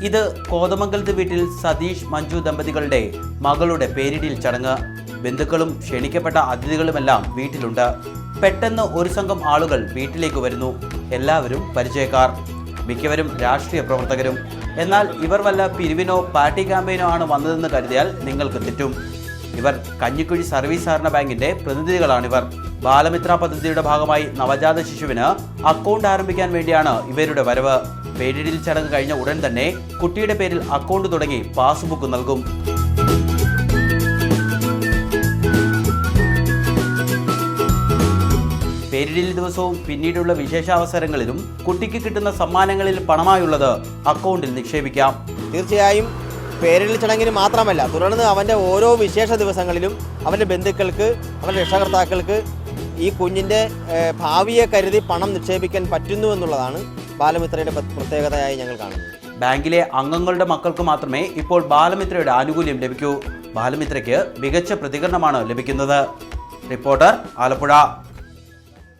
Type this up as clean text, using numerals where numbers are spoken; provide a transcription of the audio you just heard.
ഇത് കോതമംഗലത്ത് വീട്ടിൽ സതീഷ് മഞ്ജു ദമ്പതികളുടെ മകളുടെ പേരിടിയിൽ ചടങ്ങ്. ബന്ധുക്കളും ക്ഷണിക്കപ്പെട്ട അതിഥികളുമെല്ലാം വീട്ടിലുണ്ട്. പെട്ടെന്ന് ഒരു സംഘം ആളുകൾ വീട്ടിലേക്ക് വരുന്നു. എല്ലാവരും പരിചയക്കാർ, മിക്കവരും രാഷ്ട്രീയ പ്രവർത്തകരും. എന്നാൽ ഇവർ വല്ല പിരിവിനോ പാർട്ടി ക്യാമ്പയിനോ ആണ് വന്നതെന്ന് കരുതിയാൽ നിങ്ങൾക്ക് തെറ്റും. ഇവർ കഞ്ഞിക്കുഴി സർവീസ് സഹകരണ ബാങ്കിന്റെ പ്രതിനിധികളാണിവർ. ബാലമിത്ര പദ്ധതിയുടെ ഭാഗമായി നവജാത ശിശുവിന് അക്കൗണ്ട് ആരംഭിക്കാൻ വേണ്ടിയാണ് ഇവരുടെ വരവ്. പേരിടിൽ ചടങ്ങ് കഴിഞ്ഞ ഉടൻ തന്നെ കുട്ടിയുടെ പേരിൽ അക്കൗണ്ട് തുടങ്ങി പാസ്ബുക്ക് നൽകും. പേരിടിൽ ദിവസവും പിന്നീടുള്ള വിശേഷാവസരങ്ങളിലും കുട്ടിക്ക് കിട്ടുന്ന സമ്മാനങ്ങളിൽ പണമായുള്ളത് അക്കൗണ്ടിൽ നിക്ഷേപിക്കാം. തീർച്ചയായും പേരിടൽ ചടങ്ങിന് മാത്രമല്ല, തുടർന്ന് അവൻ്റെ ഓരോ വിശേഷ ദിവസങ്ങളിലും അവൻ്റെ ബന്ധുക്കൾക്ക്, അവൻ്റെ രക്ഷകർത്താക്കൾക്ക് ഈ കുഞ്ഞിൻ്റെ ഭാവിയെ കരുതി പണം നിക്ഷേപിക്കാൻ പറ്റുന്നു എന്നുള്ളതാണ് ബാലമിത്രയുടെ പ്രത്യേകതയായി ഞങ്ങൾ കാണുന്നത്. ബാങ്കിലെ അംഗങ്ങളുടെ മക്കൾക്ക് മാത്രമേ ഇപ്പോൾ ബാലമിത്രയുടെ ആനുകൂല്യം ലഭിക്കൂ. ബാലമിത്രയ്ക്ക് മികച്ച പ്രതികരണമാണ് ലഭിക്കുന്നത്. റിപ്പോർട്ടർ, ആലപ്പുഴ.